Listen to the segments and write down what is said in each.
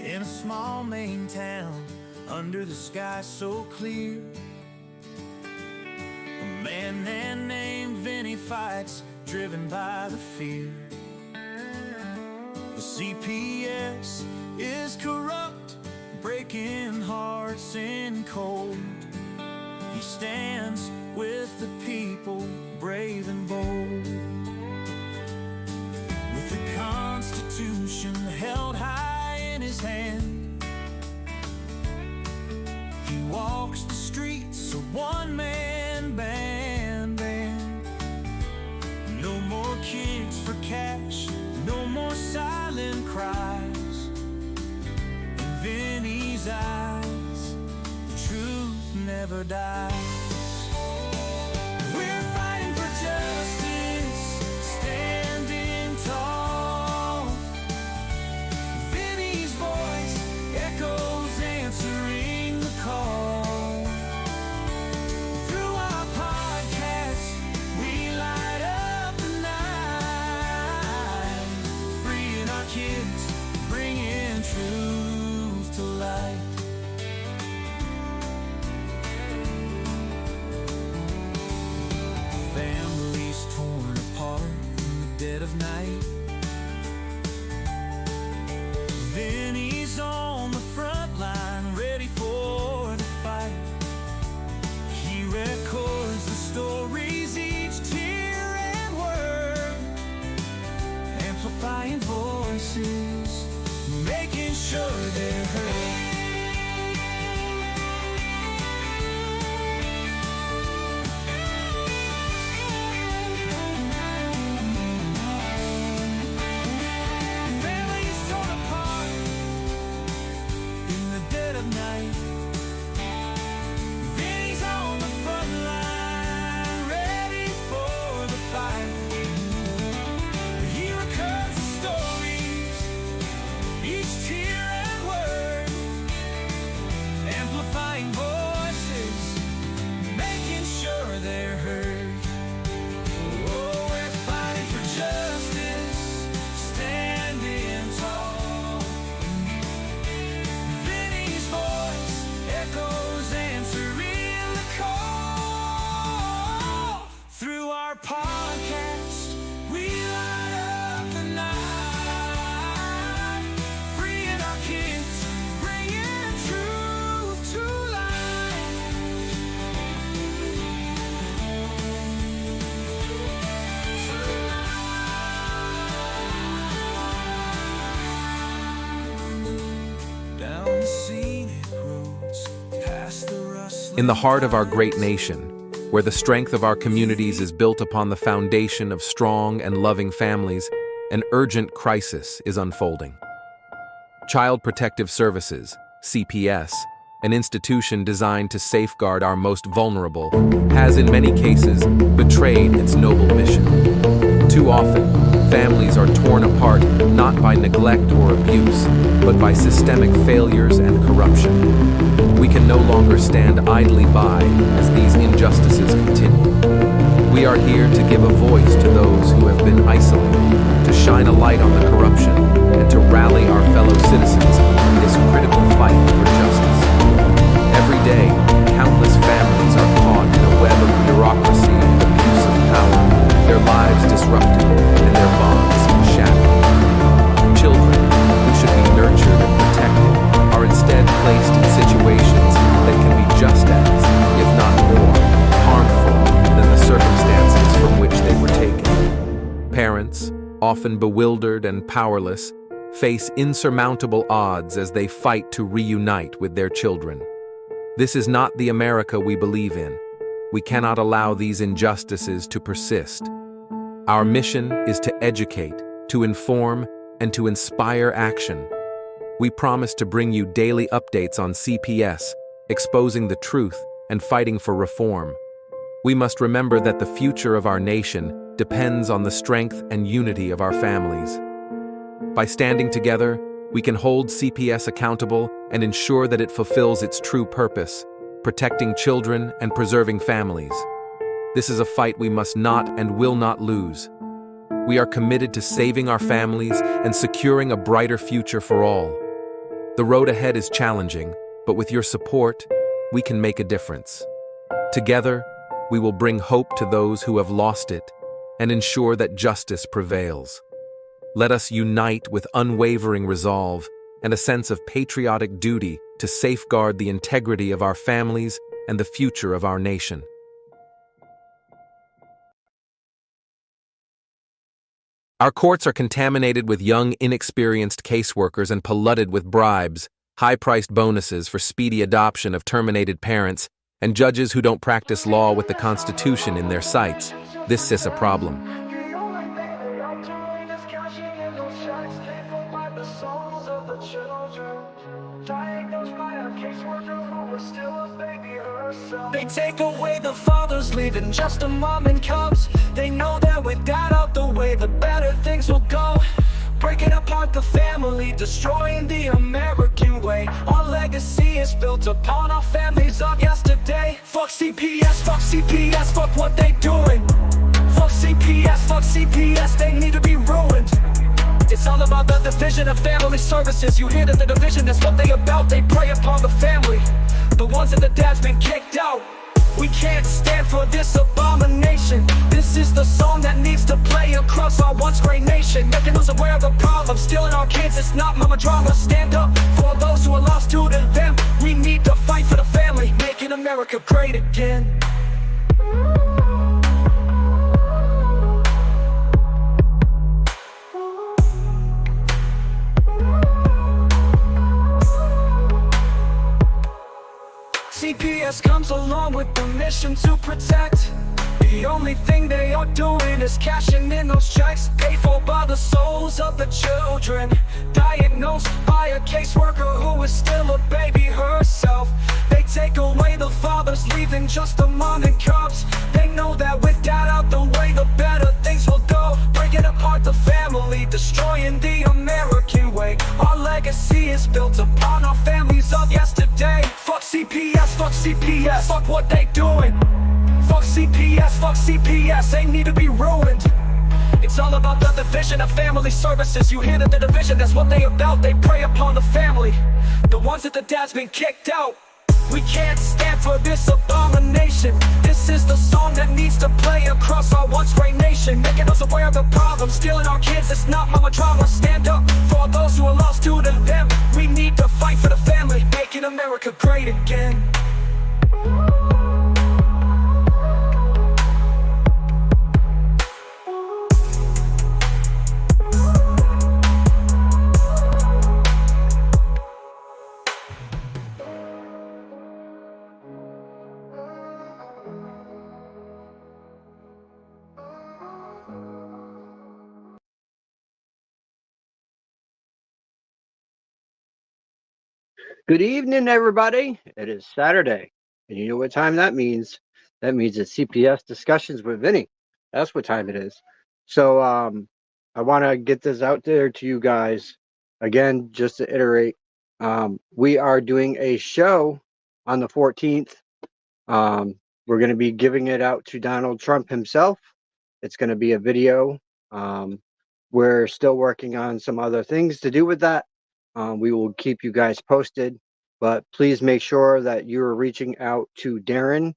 In a small Maine town, under the sky so clear, a man named Vinny fights, driven by the fear. The CPS is corrupt, breaking hearts in cold. He stands with the people, brave and bold. With the Constitution held high in his hand, he walks the streets a one-man band. No more kids for cash, no more silent cries. In Vinny's eyes, the truth never dies. We're fighting for justice, standing tall. Vinny's voice echoes, answering the call. Through our podcast, we light up the night, freeing our kids, bringing truth to light. Families torn apart in the dead of night. Vinny's on the front line, ready for the fight. He records the stories, each tear and word, amplifying voices, making sure they're heard. Families torn apart in the dead of night. Vinny's on the front line, ready for the fight. He records the stories, each tear and word, amplifying voices, making sure they're heard. Oh, we're fighting for justice, standing tall. Vinny's voice echoes, answering the call. Through our podcast, we light up the night, freeing our kids, bringing truth to light. Down the scenic roads, past the rustling In the heart of our great nation, where the strength of our communities is built upon the foundation of strong and loving families, an urgent crisis is unfolding. Child Protective Services, CPS, an institution designed to safeguard our most vulnerable, has in many cases betrayed its noble mission. Too often, families are torn apart not by neglect or abuse, but by systemic failures and corruption. We can no longer stand idly by as these injustices continue. We are here to give a voice to those who have been isolated, to shine a light on the corruption, and to rally our fellow citizens in this critical fight for justice. Every day, countless families are caught in a web of bureaucracy and abuse of power, their lives disrupted and their bonds shattered. Children, who should be nurtured and protected, are instead placed in situations that can be just as, if not more, harmful than the circumstances from which they were taken. Parents, often bewildered and powerless, face insurmountable odds as they fight to reunite with their children. This is not the America we believe in. We cannot allow these injustices to persist. Our mission is to educate, to inform, and to inspire action. We promise to bring you daily updates on CPS, exposing the truth and fighting for reform. We must remember that the future of our nation depends on the strength and unity of our families. By standing together, we can hold CPS accountable and ensure that it fulfills its true purpose, protecting children and preserving families. This is a fight we must not and will not lose. We are committed to saving our families and securing a brighter future for all. The road ahead is challenging, but with your support, we can make a difference. Together, we will bring hope to those who have lost it and ensure that justice prevails. Let us unite with unwavering resolve and a sense of patriotic duty to safeguard the integrity of our families and the future of our nation. Our courts are contaminated with young, inexperienced caseworkers and polluted with bribes, high-priced bonuses for speedy adoption of terminated parents, and judges who don't practice law with the Constitution in their sights. This is a problem. They take away the fathers, leaving just a mom and cubs. They know that with that out the way, the better things will go. Breaking apart the family, destroying the American way. Our legacy is built upon our families of yesterday. Fuck CPS, fuck what they doing. Fuck CPS, they need to be ruined. It's all about the division of family services. You hear that the division, that's what they about. They prey upon the family, the ones that the dad's been kicked out. We can't stand for this abomination. This is the song that needs to play across our once great nation, making us aware of the problem. Stealing our kids, it's not mama drama. Stand up for those who are lost to them. We need to fight for the family, making America great again. CPS comes along with the mission to protect. The only thing they are doing is cashing in those checks, paid for by the souls of the children, diagnosed by a caseworker who is still a baby herself. They take away the fathers, leaving just the mom and cubs. They know that with that out the way, the better things will go. Breaking apart the family, destroying the American way. Our legacy is built upon our families of yesterday. Fuck CPS, fuck what they doing. Fuck CPS, they need to be ruined. It's all about the division of family services. You hear that the division, that's what they about. They prey upon the family, the ones that the dad's been kicked out. We can't stand for this abomination. This is the song that needs to play across our once great nation, making us aware of the problem. Stealing our kids, it's not mama drama. Stand up for those who are lost to them. We need to fight for the family, making America great again. Good evening, everybody. It is Saturday, and you know what time that means? That means it's CPS Discussions with Vinny. That's what time it is. So I want to get this out there to you guys. Again, just to iterate, we are doing a show on the 14th. We're going to be giving it out to Donald Trump himself. It's going to be a video. We're still working on some other things to do with that. We will keep you guys posted, but please make sure that you are reaching out to Darren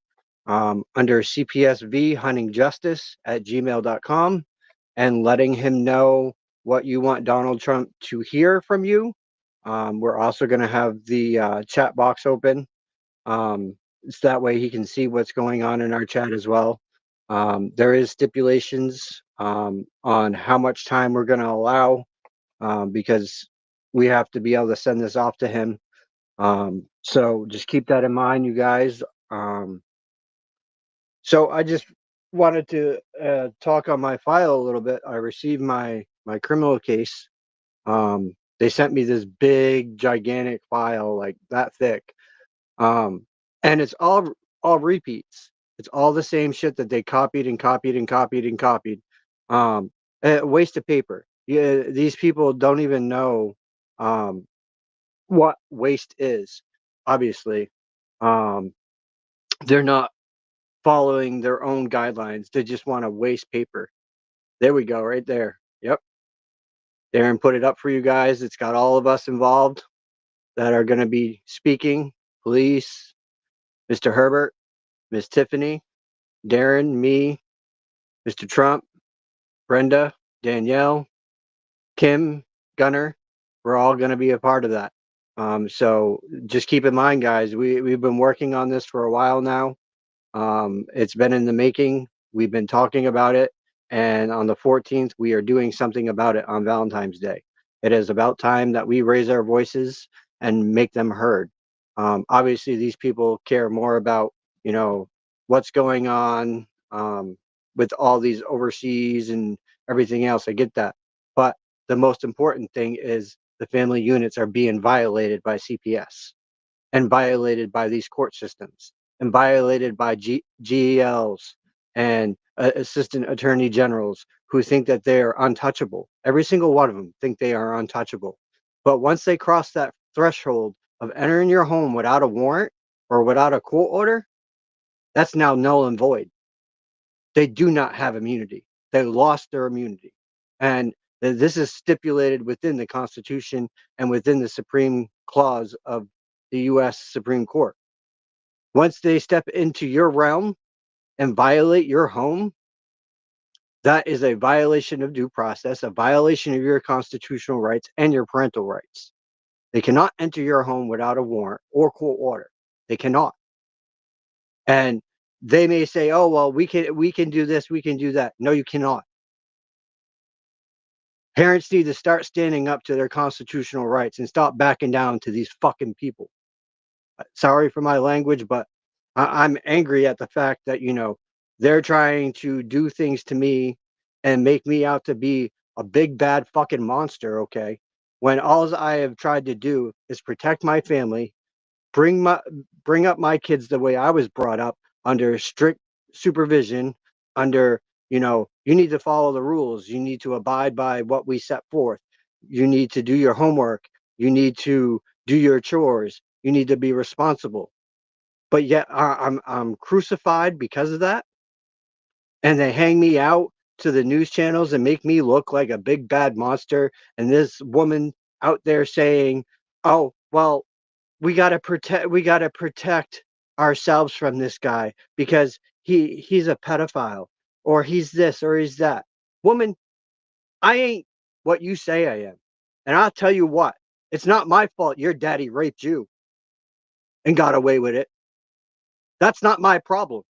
under CPSV Hunting Justice at gmail.com and letting him know what you want Donald Trump to hear from you. We're also going to have the chat box open. So that way he can see what's going on in our chat as well. There is stipulations on how much time we're going to allow because we have to be able to send this off to him. So just keep that in mind, you guys. So I just wanted to talk on my file a little bit. I received my criminal case. They sent me this big, gigantic file, like that thick. And it's all repeats. It's all the same shit that they copied and copied and copied and copied. A waste of paper. Yeah, these people don't even know what waste is. Obviously, they're not following their own guidelines. They just want to waste paper. There we go, right there. Yep. Darren put it up for you guys. It's got all of us involved. that are going to be speaking: police, Mr. Herbert, Miss Tiffany, Darren, me, Mr. Trump, Brenda, Danielle, Kim, Gunner. We're all going to be a part of that. So just keep in mind, guys, we've been working on this for a while now. It's been in the making. We've been talking about it. And on the 14th, we are doing something about it on Valentine's Day. It is about time that we raise our voices and make them heard. Obviously, these people care more about, what's going on with all these overseas and everything else. I get that. But the most important thing is the family units are being violated by CPS and violated by these court systems and violated by GELs and assistant attorney generals who think that they are untouchable. Every single one of them think they are untouchable. But once they cross that threshold of entering your home without a warrant or without a court order, that's now null and void. They do not have immunity. They lost their immunity. And this is stipulated within the Constitution and within the Supreme Clause of the U.S. Supreme Court. Once they step into your realm and violate your home, that is a violation of due process, a violation of your constitutional rights and your parental rights. They cannot enter your home without a warrant or court order. They cannot. And they may say, "Oh, well, we can do this, we can do that." No, you cannot. Parents need to start standing up to their constitutional rights and stop backing down to these fucking people. Sorry for my language, but I'm angry at the fact that, they're trying to do things to me and make me out to be a big bad fucking monster, okay? When all I have tried to do is protect my family, bring up my kids the way I was brought up, under strict supervision, under, you need to follow the rules, you need to abide by what we set forth, you need to do your homework, you need to do your chores, you need to be responsible. But yet I'm crucified because of that, and they hang me out to the news channels and make me look like a big bad monster. And this woman out there saying, "Oh, well, we got to protect ourselves from this guy because he's a pedophile, or he's this, or he's that." Woman, I ain't what you say I am. And I'll tell you what, it's not my fault your daddy raped you and got away with it. That's not my problem.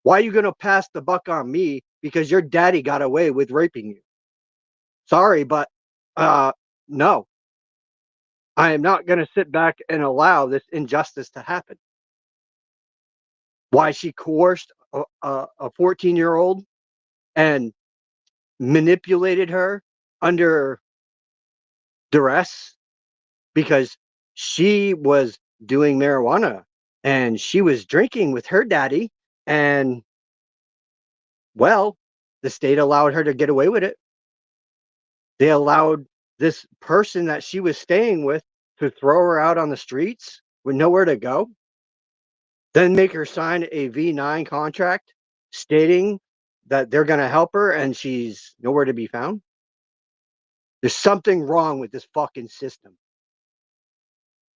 Why are you going to pass the buck on me because your daddy got away with raping you? Sorry, but no. I am not going to sit back and allow this injustice to happen. Why she coerced a 14-year-old and manipulated her under duress because she was doing marijuana and she was drinking with her daddy, and, well, the state allowed her to get away with it. They allowed this person that she was staying with to throw her out on the streets with nowhere to go, then make her sign a V9 contract stating that they're going to help her and she's nowhere to be found. There's something wrong with this fucking system.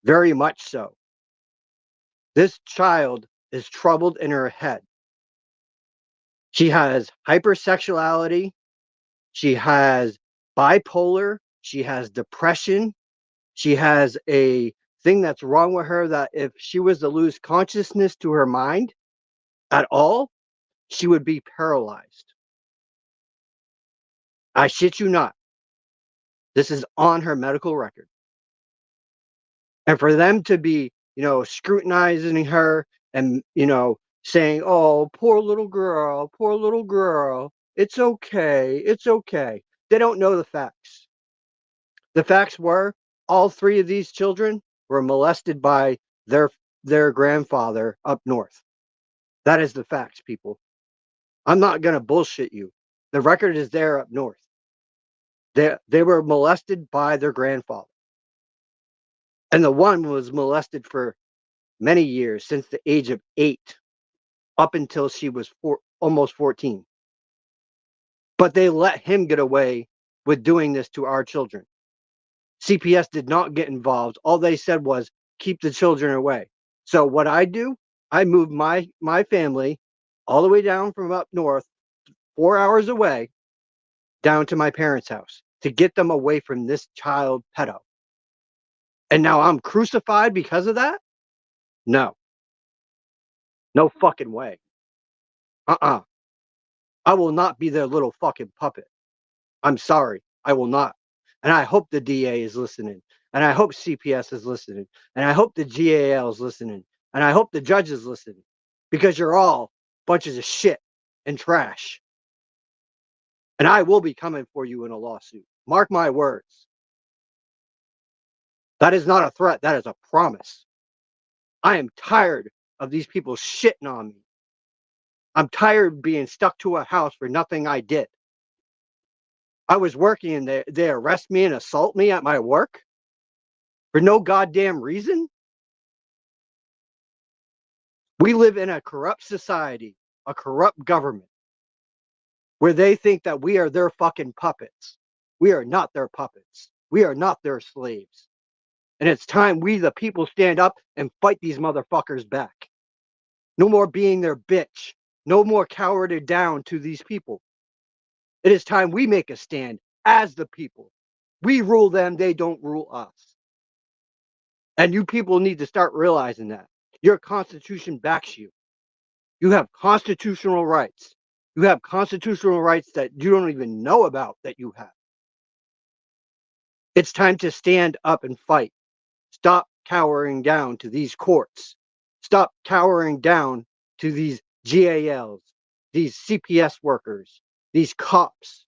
Very much so. This child is troubled in her head. She has hypersexuality. She has bipolar. She has depression. She has a thing that's wrong with her that if she was to lose consciousness to her mind at all, she would be paralyzed. I shit you not. This is on her medical record. And for them to be, scrutinizing her and, saying, "Oh, poor little girl, it's okay, it's okay." They don't know the facts. The facts were all three of these children were molested by their their grandfather up north. That is the facts, people. I'm not going to bullshit you. The record is there up north. They were molested by their grandfather. And the one was molested for many years, since the age of 8 up until she was almost 14. But they let him get away with doing this to our children. CPS did not get involved. All they said was keep the children away. So what I do, I moved my family all the way down from up north, 4 hours away, down to my parents' house to get them away from this child pedo. And now I'm crucified because of that? No. No fucking way. Uh-uh. I will not be their little fucking puppet. I'm sorry. I will not. And I hope the DA is listening. And I hope CPS is listening. And I hope the GAL is listening. And I hope the judge is listening. Because you're all bunches of shit and trash. And I will be coming for you in a lawsuit. Mark my words. That is not a threat. That is a promise. I am tired of these people shitting on me. I'm tired of being stuck to a house for nothing I did. I was working and they arrest me and assault me at my work for no goddamn reason. We live in a corrupt society, a corrupt government, where they think that we are their fucking puppets. We are not their puppets. We are not their slaves. And it's time we, the people, stand up and fight these motherfuckers back. No more being their bitch. No more cowering down to these people. It is time we make a stand as the people. We rule them, they don't rule us. And you people need to start realizing that. Your Constitution backs you. You have constitutional rights. You have constitutional rights that you don't even know about that you have. It's time to stand up and fight. Stop cowering down to these courts. Stop cowering down to these GALs, these CPS workers, these cops.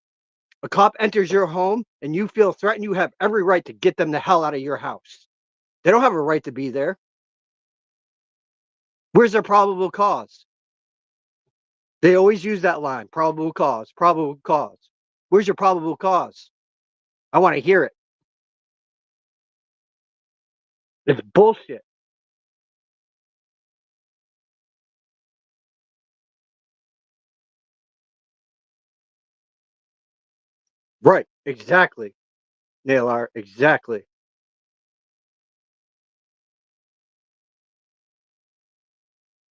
A cop enters your home and you feel threatened, you have every right to get them the hell out of your house. They don't have a right to be there. Where's their probable cause? They always use that line, probable cause, probable cause. Where's your probable cause? I want to hear it. It's bullshit. Right, exactly. Nail art, exactly.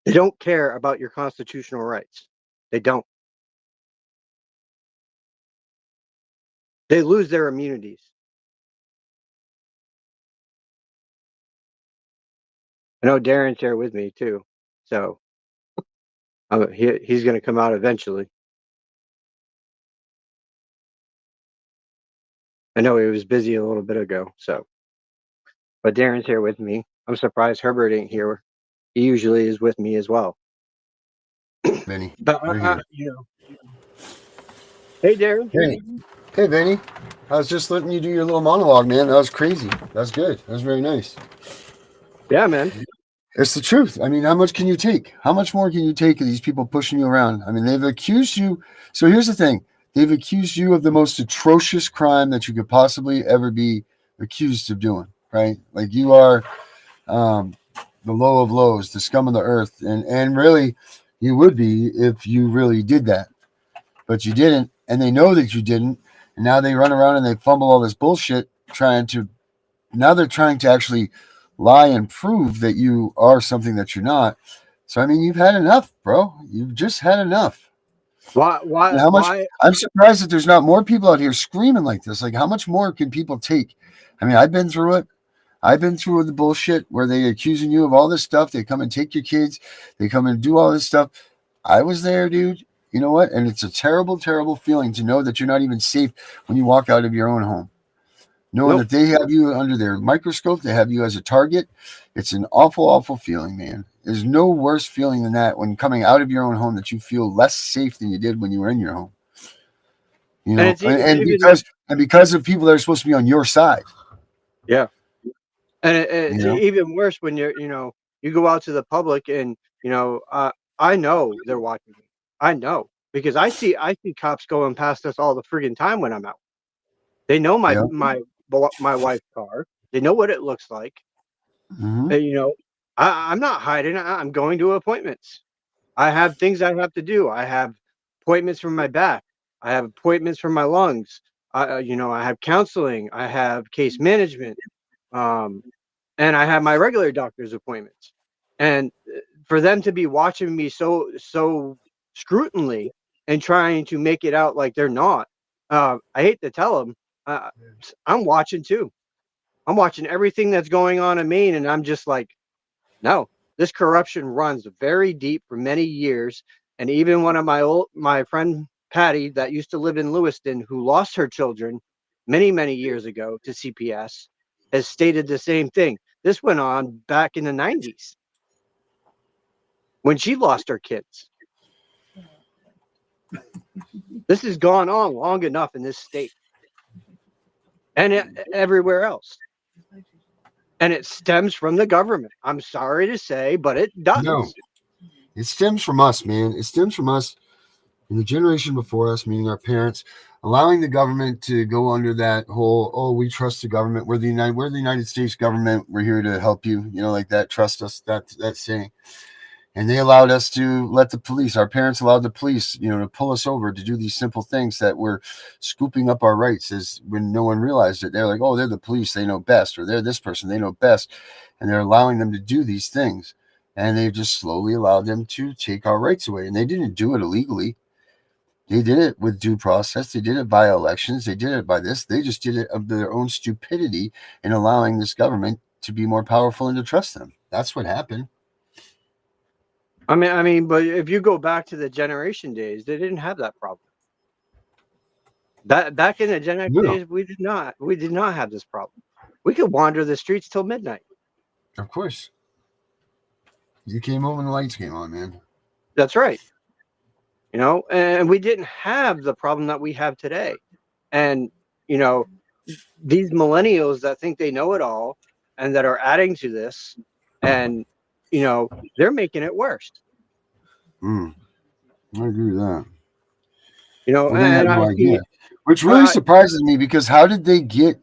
They don't care about your constitutional rights. They don't. They lose their immunities. I know Darren's here with me too, so he's going to come out eventually. I know he was busy a little bit ago, so. But Darren's here with me. I'm surprised Herbert ain't here. He usually is with me as well. Vinny, But we're here. Hey Darren. Hey, Vinny. I was just letting you do your little monologue, man. That was crazy. That's good. That was very nice. Yeah, man. It's the truth. I mean, how much can you take? How much more can you take of these people pushing you around? I mean, they've accused you. So here's the thing. They've accused you of the most atrocious crime that you could possibly ever be accused of doing, right? Like you are the low of lows, the scum of the earth. And really, you would be if you really did that. But you didn't. And they know that you didn't. And now they run around and they fumble all this bullshit now they're trying to actually lie and prove that you are something that you're not. So, I mean, you've had enough, bro. You've just had enough. And how much? Why? I'm surprised that there's not more people out here screaming like this. Like, how much more can people take? I mean, I've been through it. I've been through the bullshit where they accusing you of all this stuff. They come and take your kids. They come and do all this stuff. I was there, dude. You know what? And it's a terrible, terrible feeling to know that you're not even safe when you walk out of your own home. Knowing Nope. that they have you under their microscope, they have you as a target. It's an awful, awful feeling, man. There's no worse feeling than that when coming out of your own home that you feel less safe than you did when you were in your home. You And know, it's even because of people that are supposed to be on your side. yeah. And You it's know, even worse when you go out to the public and I know they're watching me. I know because I see cops going past us all the friggin' time when I'm out. They know yeah. my wife's car. They know what it looks like. Mm-hmm. And, I'm not hiding. I'm going to appointments. I have things I have to do. I have appointments for my back. I have appointments for my lungs. I have counseling, I have case management, um, and I have my regular doctor's appointments. And for them to be watching me so scrutinally and trying to make it out like they're not, I hate to tell them, uh, I'm watching too. I'm watching everything that's going on in Maine, and I'm just like, no, this corruption runs very deep for many years. And even one of my friend Patty that used to live in Lewiston, who lost her children many years ago to CPS, has stated the same thing. This went on back in the 90s when she lost her kids. This has gone on long enough in this state and everywhere else. And it stems from the government. I'm sorry to say, but it does. No, it stems from us, man. It stems from us in the generation before us, meaning our parents, allowing the government to go under that whole, oh, we trust the government. We're the United States government. We're here to help you. Like that. Trust us. That saying. And they allowed us to let the police, our parents allowed the police, to pull us over to do these simple things that were scooping up our rights, as when no one realized it. They're like, oh, they're the police, they know best, or they're this person, they know best. And they're allowing them to do these things. And they've just slowly allowed them to take our rights away. And they didn't do it illegally. They did it with due process. They did it by elections. They did it by this. They just did it of their own stupidity in allowing this government to be more powerful and to trust them. That's what happened. I mean, but if you go back to the generation days, they didn't have that problem. That back in the Gen X days, we did not have this problem. We could wander the streets till midnight. Of course. You came home and the lights came on, man. That's right. And we didn't have the problem that we have today. And, these millennials that think they know it all and that are adding to this, and, they're making it worse. I agree with that. Well, they have no idea. Which really surprises me, because how did they get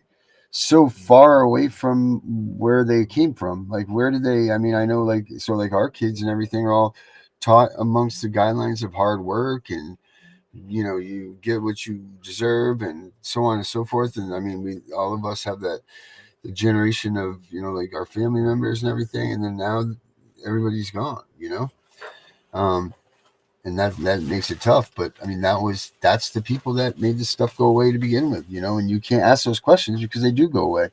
so far away from where they came from? Like, where did they, I know, like our kids and everything are all taught amongst the guidelines of hard work, and you get what you deserve, and so on and so forth. And we all of us have the generation of like our family members and everything, and then now everybody's gone, and that makes it tough. But that's the people that made this stuff go away to begin with, and you can't ask those questions because they do go away.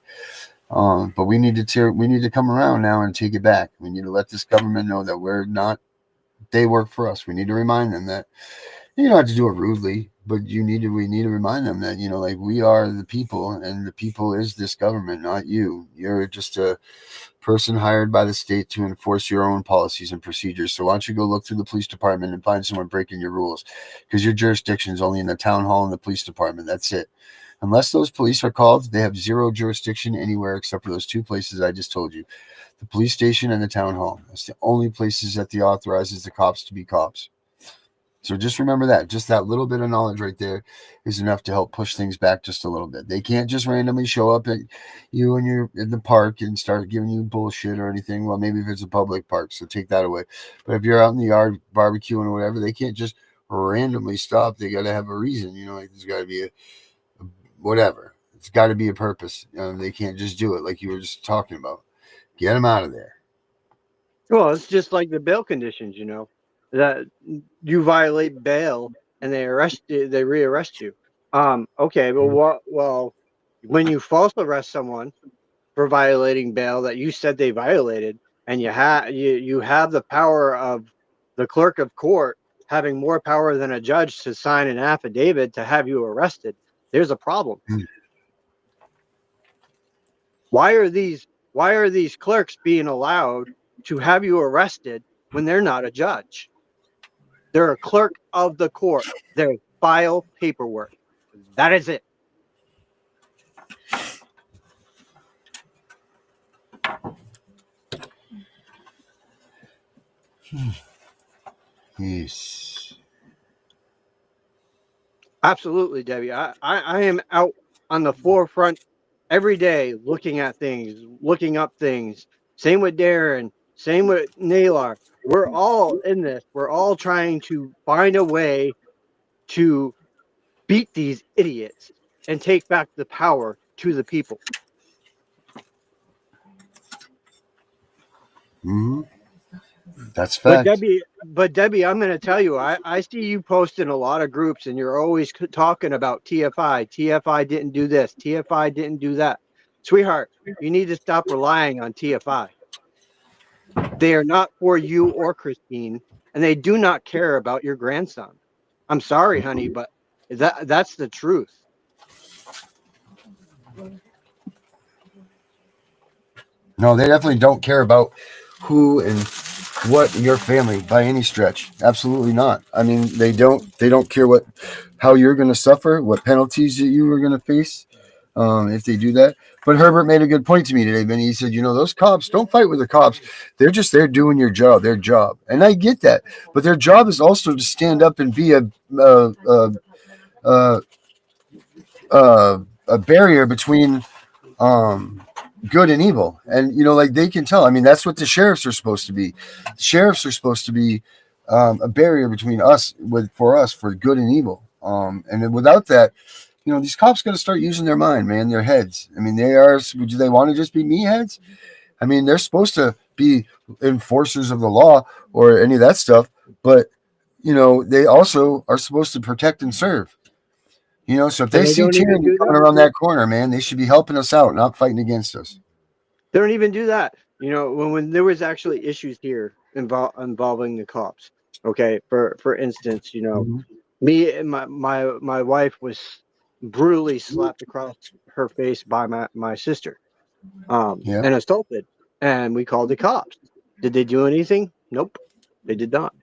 But we need to come around now and take it back. We need to let this government know that they work for us. We need to remind them that you don't have to do it rudely, but we need to remind them that, like, we are the people, and the people is this government, not you. You're just a person hired by the state to enforce your own policies and procedures. So why don't you go look through the police department and find someone breaking your rules, because your jurisdiction is only in the town hall and the police department. That's it. Unless those police are called, they have zero jurisdiction anywhere except for those two places I just told you, the police station and the town hall. That's the only places that authorizes the cops to be cops. So just remember that. Just that little bit of knowledge right there is enough to help push things back just a little bit. They can't just randomly show up at you when you're in the park and start giving you bullshit or anything. Well, maybe if it's a public park, so take that away. But if you're out in the yard barbecuing or whatever, they can't just randomly stop. They got to have a reason. Like there's got to be a whatever. It's got to be a purpose. They can't just do it like you were just talking about. Get them out of there. Well, it's just like the bail conditions, that you violate bail and they rearrest you. Okay, well, when you false arrest someone for violating bail that you said they violated, and you have the power of the clerk of court having more power than a judge to sign an affidavit to have you arrested, there's a problem. Why are these clerks being allowed to have you arrested when they're not a judge? They're a clerk of the court. They file paperwork. That is it. Yes. Absolutely, Debbie. I am out on the forefront every day looking at things, looking up things. Same with Darren. Same with Naylor. We're all in this. We're all trying to find a way to beat these idiots. and take back the power to the people. Mm-hmm. That's But fact. Debbie, I'm going to tell you, I see you post in a lot of groups, and you're always talking about TFI. TFI didn't do this. TFI didn't do that. Sweetheart, you need to stop relying on TFI. They are not for you or Christine, and they do not care about your grandson. I'm sorry, honey, but that's the truth. No, they definitely don't care about who and what your family by any stretch. Absolutely not. I mean, they don't care how you're going to suffer, what penalties that you are going to face if they do that. But Herbert made a good point to me today, Vinny. He said, those cops, don't fight with the cops. They're just there doing their job. And I get that. But their job is also to stand up and be a barrier between good and evil. And like they can tell. I mean, that's what the sheriffs are supposed to be. The sheriffs are supposed to be a barrier between for good and evil. And then without that, these cops got to start using their mind, man, their heads. I mean, do they want to just be meatheads? I mean, they're supposed to be enforcers of the law or any of that stuff, but they also are supposed to protect and serve. So if they see tyranny coming around that corner, man, they should be helping us out, not fighting against us. They don't even do that. When there was actually issues here involving the cops. Okay, for instance, Mm-hmm. me and my wife was brutally slapped across her face by my sister, Yeah. and assaulted, and we called the cops. Did they do anything? Nope, they did not.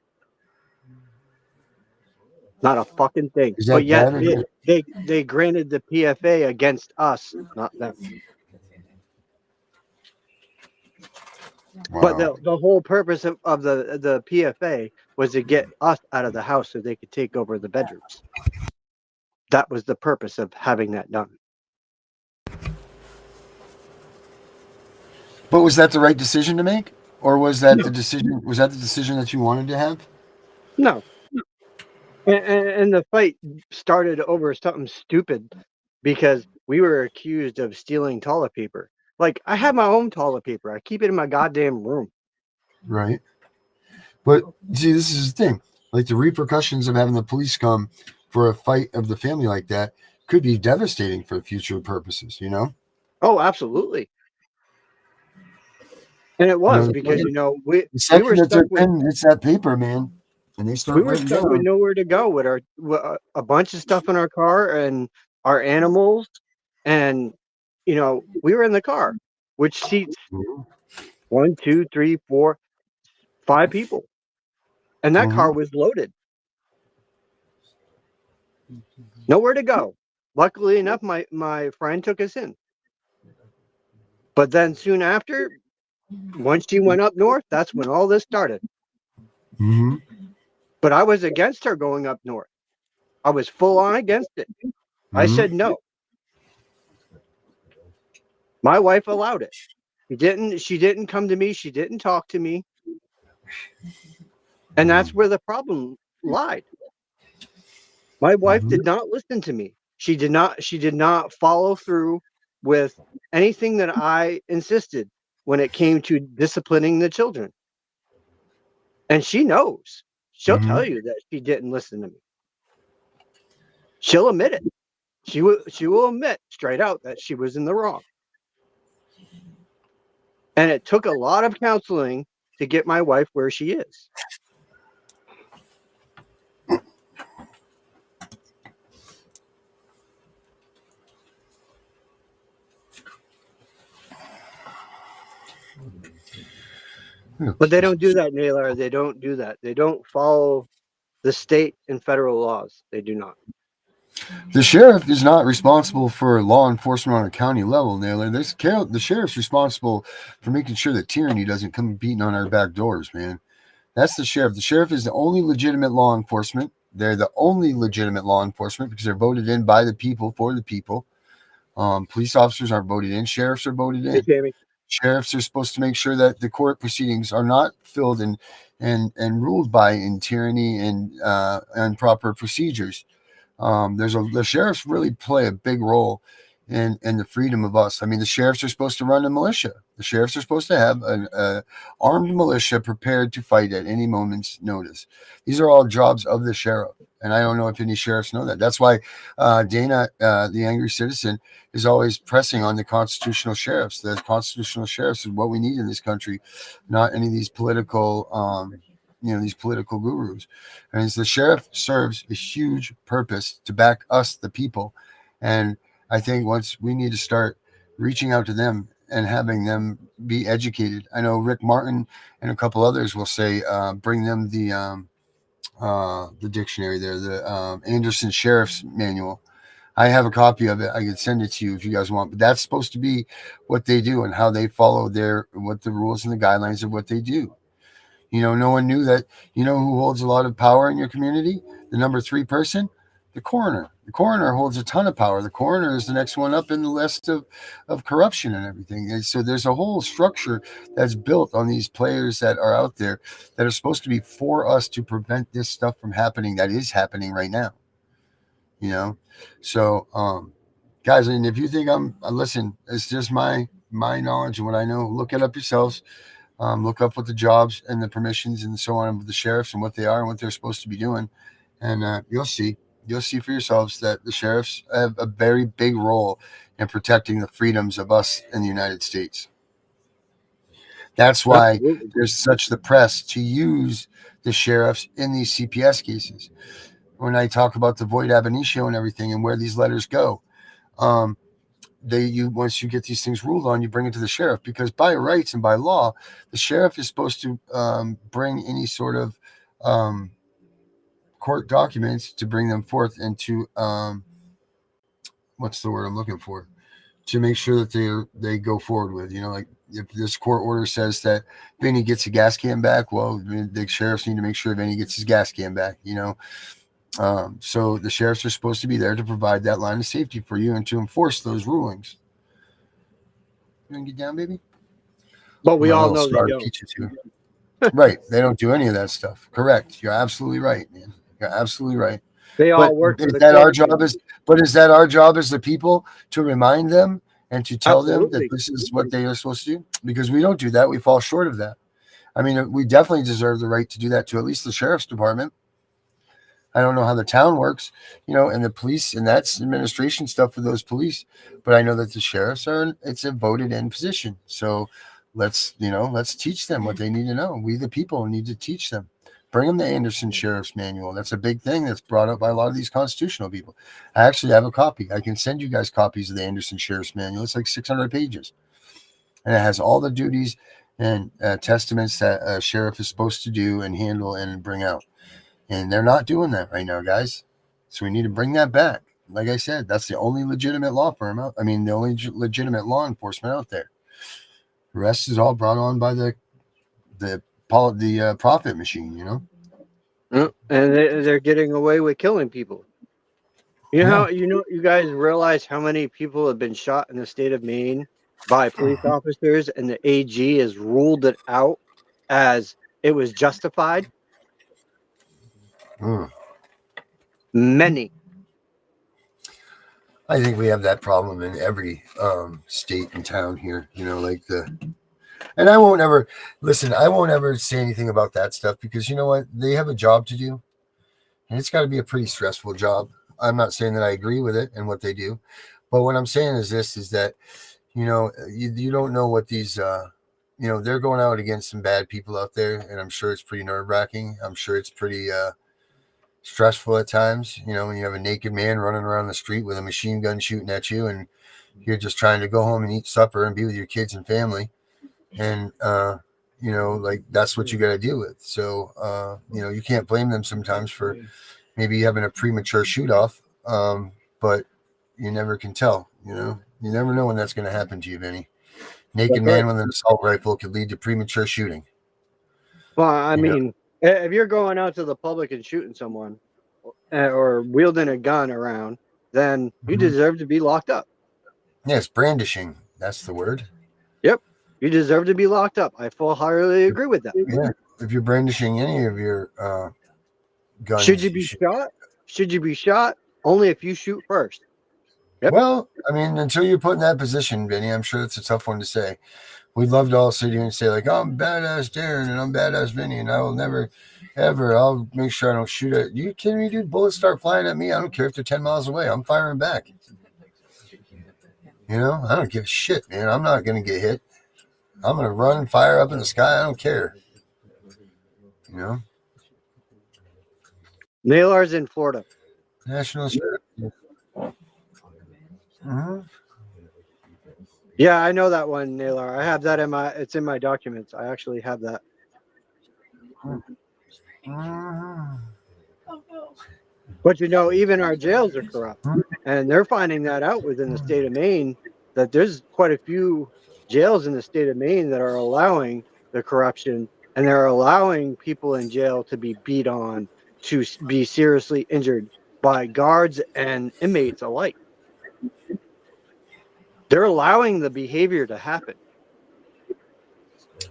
Not a fucking thing. Is But that yet bad? they granted the PFA against us, not them. Wow. But the whole purpose of the PFA was to get us out of the house so they could take over the bedrooms. That was the purpose of having that done. But was that the right decision to make, or was that the decision? Was that the decision that you wanted to have? No. And the fight started over something stupid because we were accused of stealing toilet paper. Like, I have my own toilet paper. I keep it in my goddamn room. Right. But see, this is the thing. Like the repercussions of having the police come for a fight of the family like that could be devastating for future purposes. Oh, absolutely. And it was because the we second were that stuck with it's that paper, man, and they start we were writing stuck with down. nowhere to go with a bunch of stuff in our car and our animals, and we were in the car, which seats Mhm. 1, 2, 3, 4, 5 people, and that car Mhm. was loaded. Nowhere to go. Luckily enough, my friend took us in. But then soon after, once she went up north, that's when all this started. Mhm. But I was against her going up north. I was full on against it. I Mhm. said no. My wife allowed it. She didn't come to me, she didn't talk to me. And that's where the problem lied. My wife Mhm. did not listen to me. She did not follow through with anything that I insisted when it came to disciplining the children. And she knows. She'll tell Mhm. you that she didn't listen to me. She'll admit it. She will admit straight out that she was in the wrong. And it took a lot of counseling to get my wife where she is. But they don't do that, Naylor. They don't do that. They don't follow the state and federal laws. They do not. The sheriff is not responsible for law enforcement on a county level, Naylor. The sheriff's responsible for making sure that tyranny doesn't come beating on our back doors, man. That's the sheriff. The sheriff is the only legitimate law enforcement. They're the only legitimate law enforcement because they're voted in by the people for the people. Police officers aren't voted in. Sheriffs are voted Hey, in. Tammy. Sheriffs are supposed to make sure that the court proceedings are not filled and ruled by in tyranny and improper procedures. The sheriffs really play a big role in the freedom of us. I mean, the sheriffs are supposed to run a militia. The sheriffs are supposed to have an armed militia prepared to fight at any moment's notice. These are all jobs of the sheriff. And I don't know if any sheriffs know that. That's why Dana, the angry citizen, is always pressing on the constitutional sheriffs. The constitutional sheriffs is what we need in this country, not any of these political, these political gurus. And the sheriff serves a huge purpose to back us, the people. And I think once we need to start reaching out to them and having them be educated. I know Rick Martin and a couple others will say, bring them the dictionary there, the Anderson Sheriff's Manual. I have a copy of it. I could send it to you if you guys want. But that's supposed to be what they do and how they follow what the rules and the guidelines of what they do. No one knew that. Who holds a lot of power in your community? The number 3 person, the coroner. The coroner holds a ton of power. The coroner is the next one up in the list of corruption and everything. And so there's a whole structure that's built on these players that are out there that are supposed to be for us to prevent this stuff from happening that is happening right now. So guys, and if you think listen, it's just my knowledge and what I know. Look it up yourselves. Look up what the jobs and the permissions and so on of the sheriffs and what they are and what they're supposed to be doing. And you'll see for yourselves that the sheriffs have a very big role in protecting the freedoms of us in the United States. That's why there's such the press to use the sheriffs in these CPS cases. When I talk about the void ab initio and everything and where these letters go, once you get these things ruled on, you bring it to the sheriff, because by rights and by law, the sheriff is supposed to bring any sort of court documents to bring them forth into what's the word I'm looking for, to make sure that they go forward with, like if this court order says that Vinny gets a gas can back, well, the sheriffs need to make sure Vinny gets his gas can back, so the sheriffs are supposed to be there to provide that line of safety for you and to enforce those rulings. You want to get down, baby? But we all know they don't. Right. They don't do any of that stuff. Correct. You're absolutely right, man. You're absolutely right. They all work. Is that our job as the people to remind them and to tell them that this is what they are supposed to do? Because we don't do that. We fall short of that. I mean, we definitely deserve the right to do that to at least the sheriff's department. I don't know how the town works, and the police, and that's administration stuff for those police. But I know that the sheriffs it's a voted in position. So let's teach them what they need to know. We, the people, need to teach them. Bring them the Anderson Sheriff's Manual. That's a big thing that's brought up by a lot of these constitutional people. I actually have a copy. I can send you guys copies of the Anderson Sheriff's Manual. It's like 600 pages. And it has all the duties and testaments that a sheriff is supposed to do and handle and bring out. And they're not doing that right now, guys. So we need to bring that back. Like I said, that's the only legitimate law firm out. I mean, the only legitimate law enforcement out there. The rest is all brought on by the profit machine, And they're getting away with killing people. You guys realize how many people have been shot in the state of Maine by police officers, and the AG has ruled it out as it was justified? Many. I think we have that problem in every state and town here, and I won't ever say anything about that stuff, because you know what? They have a job to do, and it's got to be a pretty stressful job. I'm not saying that I agree with it and what they do, but what I'm saying is that, you don't know what these, they're going out against some bad people out there, and I'm sure it's pretty nerve-wracking. I'm sure it's pretty stressful at times, when you have a naked man running around the street with a machine gun shooting at you, and you're just trying to go home and eat supper and be with your kids and family. And, that's what you got to deal with. So, you can't blame them sometimes for maybe having a premature shoot off. But you never can tell, you never know when that's going to happen to you, Vinny. Naked man with an assault rifle could lead to premature shooting. Well, I mean, if you're going out to the public and shooting someone or wielding a gun around, then you deserve to be locked up. Yes, brandishing. That's the word. Yep. You deserve to be locked up. I wholeheartedly agree with that. Yeah. If you're brandishing any of your guns. Should you be shot? Should you be shot? Only if you shoot first. Yep. Well, I mean, until you're put in that position, Vinny, I'm sure it's a tough one to say. We'd love to all sit here and say, like, I'm badass Darren and I'm badass Vinny, and I will never, ever, I'll make sure I don't shoot at you. Kidding me, dude? Bullets start flying at me. I don't care if they're 10 miles away. I'm firing back. You know, I don't give a shit, man. I'm not going to get hit. I'm going to run and fire up in the sky. I don't care. You know? Naylor's in Florida. National Security. Mm-hmm. Yeah, I know that one, Naylor. I have that it's in my documents. I actually have that. Mm-hmm. But you know, even our jails are corrupt. And they're finding that out within the state of Maine, that there's quite a few jails in the state of Maine that are allowing the corruption, and they're allowing people in jail to be beat on, to be seriously injured by guards and inmates alike. They're allowing the behavior to happen.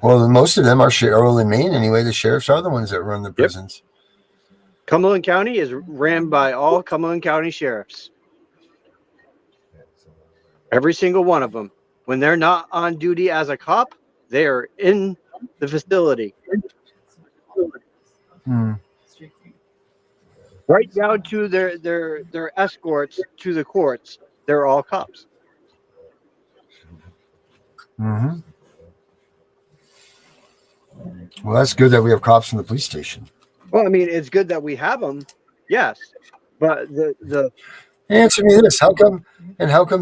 Well, most of them are in Maine anyway. The sheriffs are the ones that run the prisons. Cumberland County is ran by all Cumberland County sheriffs. Every single one of them. When they're not on duty as a cop, they are in the facility. Right down to their escorts to the courts. They're all cops. Mm-hmm. Well, that's good that we have cops in the police station. Well, I mean, it's good that we have them, yes, but the answer me this: how come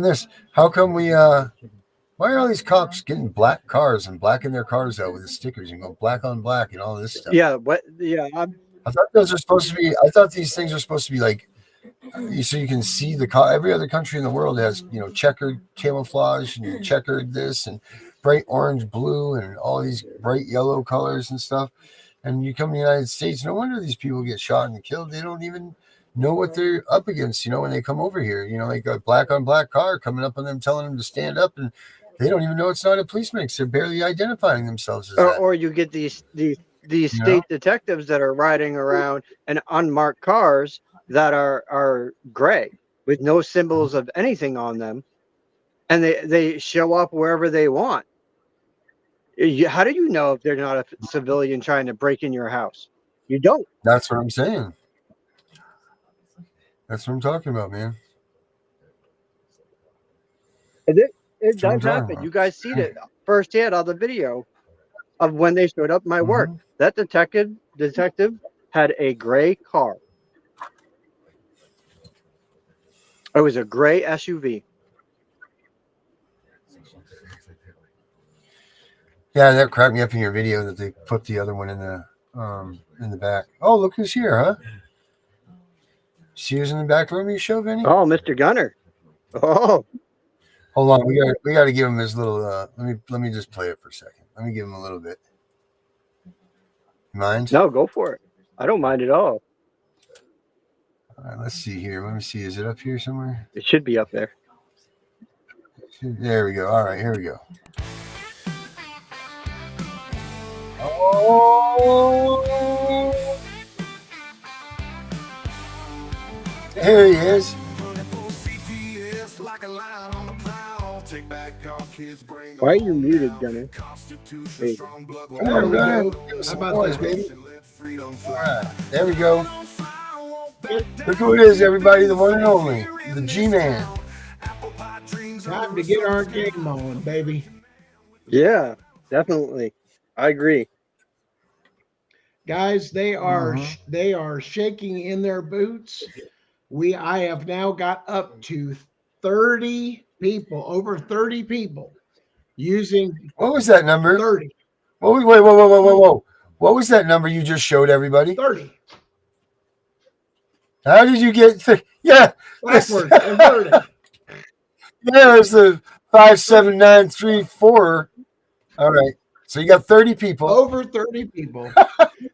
this? How come we? Why are all these cops getting black cars and blacking their cars out with the stickers and go black on black and all this stuff? Yeah, what? Yeah, I thought those are supposed to be. I thought these things are supposed to be like, so you can see the car. Every other country in the world has, you know, checkered camouflage and checkered this and bright orange, blue, and all these bright yellow colors and stuff. And you come to the United States, no wonder these people get shot and killed. They don't even know what they're up against, you know, when they come over here. You know, like a black on black car coming up on them, telling them to stand up, and they don't even know it's not a policeman because they're barely identifying themselves as that. Or you get these state detectives that are riding around in unmarked cars that are gray with no symbols of anything on them, and they show up wherever they want. How do you know if they're not a civilian trying to break in your house? You don't. That's what I'm saying. That's what I'm talking about, man. It does happen. You guys see it firsthand on the video of when they showed up my work. That detective had a gray car. It was a gray SUV. Yeah, that cracked me up in your video that they put the other one in the back. Oh, look who's here, huh? See who's in the back room of your show, Vinny? Oh, Mr. Gunner. Oh. Hold on, we got to give him his little. Let me just play it for a second. Let me give him a little bit. You mind? No, go for it. I don't mind at all. All right, let's see here. Let me see. Is it up here somewhere? It should be up there. There we go. All right, here we go. Oh, there he is. Why are you muted, Gunner? Hey. I'm gonna give some noise, baby. All right, there we go. Look who it is, everybody. The one and only, the G-Man. Time to get our game on, baby. Yeah, definitely. I agree. Guys, they are shaking in their boots. I have now got up to 30 people, over 30 people using. What was that number? 30. Whoa. What was that number you just showed everybody? 30. How did you get? Yeah. Backwards and 30. Yeah, it's the 57934. All right. So you got 30 people. Over 30 people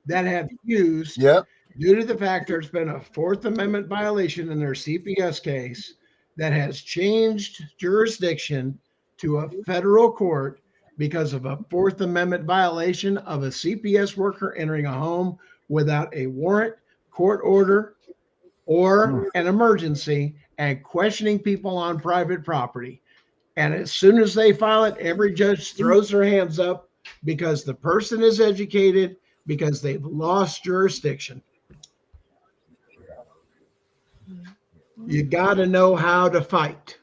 that have used, due to the fact there's been a Fourth Amendment violation in their CPS case that has changed jurisdiction to a federal court because of a Fourth Amendment violation of a CPS worker entering a home without a warrant, court order, or an emergency and questioning people on private property. And as soon as they file it, every judge throws their hands up because the person is educated, because they've lost jurisdiction. You got to know how to fight.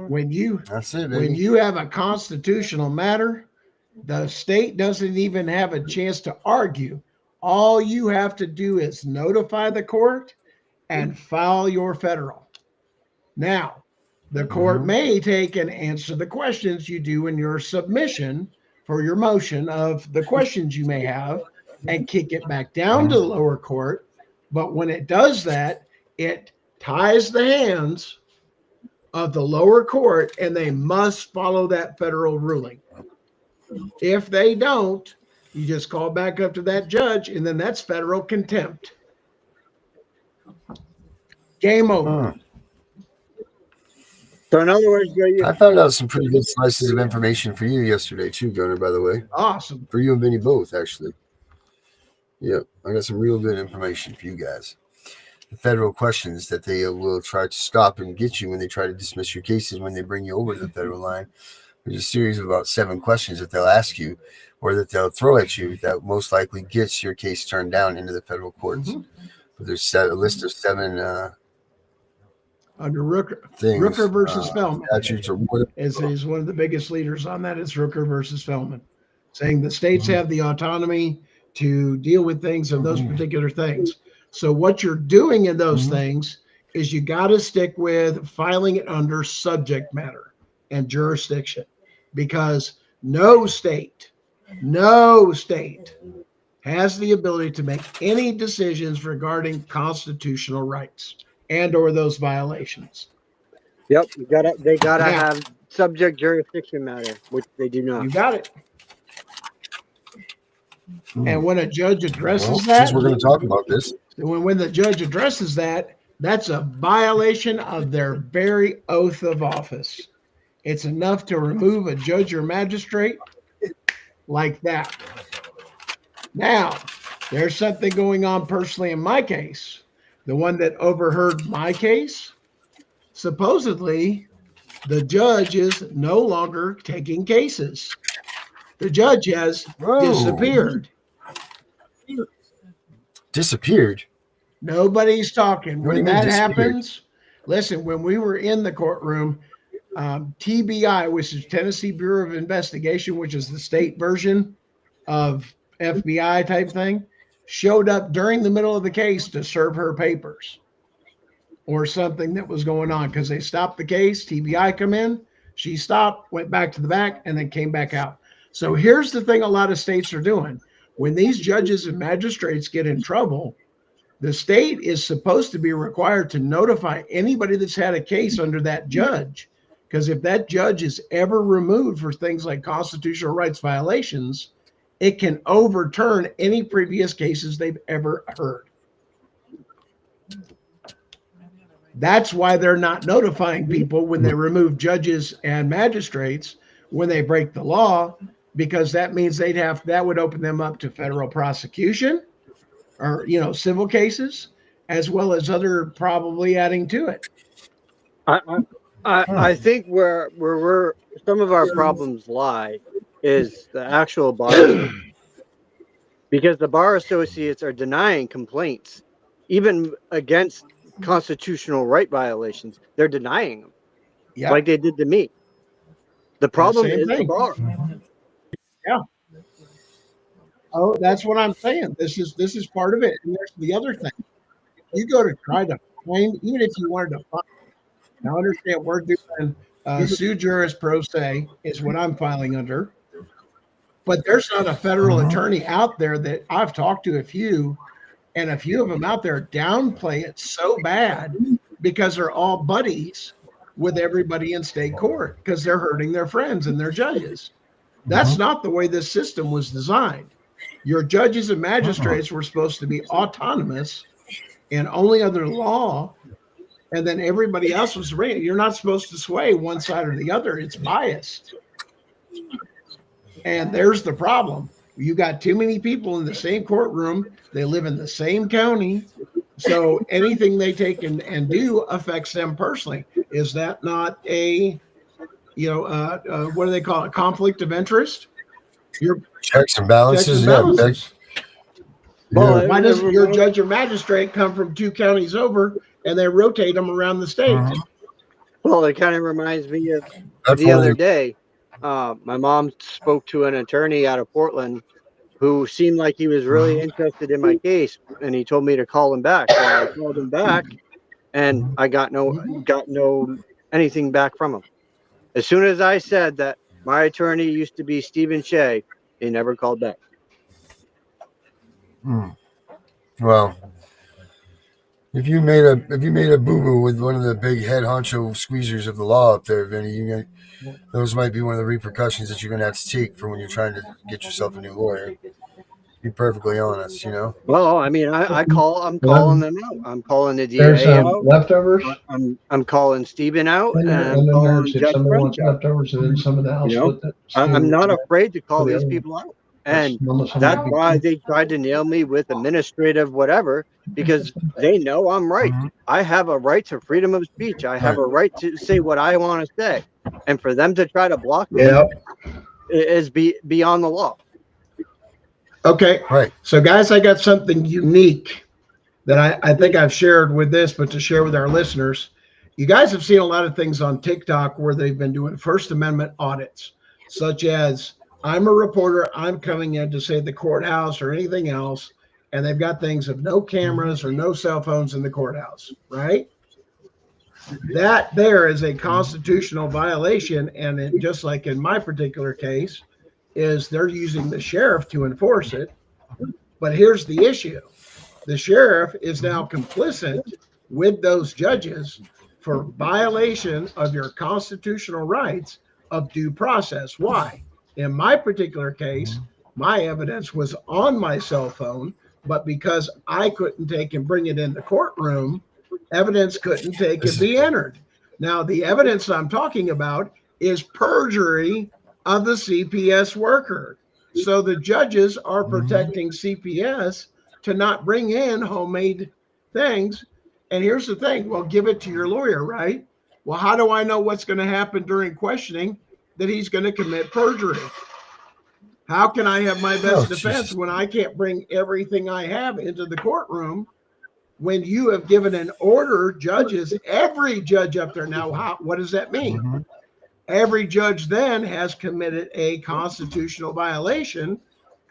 When you have a constitutional matter, the state doesn't even have a chance to argue. All you have to do is notify the court and file your federal. Now, the court may take and answer the questions you do in your submission for your motion of the questions you may have and kick it back down to the lower court. But when it does that, it ties the hands of the lower court and they must follow that federal ruling. If they don't, you just call back up to that judge and then that's federal contempt. Game over. So in other words, I found out some pretty good slices of information for you yesterday too, Gunnar, by the way. Awesome. For you and Vinny both, actually. Yep, I got some real good information for you guys. The federal questions that they will try to stop and get you when they try to dismiss your cases when they bring you over to the federal line. There's a series of about 7 questions that they'll ask you or that they'll throw at you that most likely gets your case turned down into the federal courts. But there's a list of 7 under Rooker versus Feldman. Is one of the biggest leaders on that. It's Rooker versus Feldman, saying the states have the autonomy to deal with things of those particular things. So what you're doing in those things is you got to stick with filing it under subject matter and jurisdiction, because no state has the ability to make any decisions regarding constitutional rights and or those violations. Yep, they gotta have subject jurisdiction matter, which they do not. You got it. And when a judge addresses that, since we're going to talk about this, when the judge addresses that, that's a violation of their very oath of office. It's enough to remove a judge or magistrate like that. Now, there's something going on personally in my case. The one that overheard my case, supposedly the judge is no longer taking cases. The judge has disappeared. Disappeared? Nobody's talking. When that happens, listen, when we were in the courtroom, TBI, which is Tennessee Bureau of Investigation, which is the state version of FBI type thing, showed up during the middle of the case to serve her papers or something that was going on, because they stopped the case. TBI come in, she stopped, went back to the back, and then came back out. So here's the thing a lot of states are doing. When these judges and magistrates get in trouble, the state is supposed to be required to notify anybody that's had a case under that judge, because if that judge is ever removed for things like constitutional rights violations, it can overturn any previous cases they've ever heard. That's why they're not notifying people when they remove judges and magistrates when they break the law, because that means that would open them up to federal prosecution or, civil cases, as well as other probably adding to it. I think where some of our problems lie is the actual bar, because the bar associates are denying complaints, even against constitutional right violations. They're denying them, like they did to me. The problem is the bar. Yeah. Oh, that's what I'm saying. This is part of it. And there's the other thing. You go to try to find, even if you wanted to find. Now, understand we're doing sui juris pro se is what I'm filing under. But there's not a federal attorney out there that I've talked to a few, and a few of them out there downplay it so bad because they're all buddies with everybody in state court because they're hurting their friends and their judges. That's not the way this system was designed. Your judges and magistrates were supposed to be autonomous and only under law, and then everybody else was you're not supposed to sway one side or the other. It's biased. And there's the problem. You got too many people in the same courtroom. They live in the same county. So anything they take and do affects them personally. Is that not a, what do they call it? Conflict of interest? Your checks and balances. Well, why doesn't your judge or magistrate come from 2 counties over and they rotate them around the state? Well, it kind of reminds me of the other day. My mom spoke to an attorney out of Portland who seemed like he was really interested in my case, and he told me to call him back. So I called him back, and I got no anything back from him. As soon as I said that my attorney used to be Stephen Shea, he never called back. Well, if you made a boo-boo with one of the big head honcho squeezers of the law up there, Vinny, those might be one of the repercussions that you're going to have to take for when you're trying to get yourself a new lawyer. Be perfectly honest, Well, I mean, I'm calling them out. I'm calling the DA out. Leftovers. I'm calling Stephen out, and then calling if Judge someone French wants out. leftovers, and then some of the house with it. I'm not afraid to call these people out. And that's why they tried to nail me with administrative whatever, because they know I'm right. I have a right to freedom of speech. I have a right to say what I want to say. And for them to try to block me is beyond the law. Okay. Right. So, guys, I got something unique that I think I've shared with this, but to share with our listeners. You guys have seen a lot of things on TikTok where they've been doing First Amendment audits, such as I'm a reporter, I'm coming in to say the courthouse or anything else, and they've got things of no cameras or no cell phones in the courthouse, right? That there is a constitutional violation, and just like in my particular case, is they're using the sheriff to enforce it. But here's the issue. The sheriff is now complicit with those judges for violation of your constitutional rights of due process. Why? In my particular case, my evidence was on my cell phone, but because I couldn't take and bring it in the courtroom, evidence couldn't take and be entered. Now, the evidence I'm talking about is perjury of the CPS worker. So the judges are protecting CPS to not bring in homemade things. And here's the thing. Well, give it to your lawyer, right? Well, how do I know what's going to happen during questioning that he's going to commit perjury? How can I have my best defense when I can't bring everything I have into the courtroom when you have given an order, judges, every judge up there? Now, what does that mean? Every judge then has committed a constitutional violation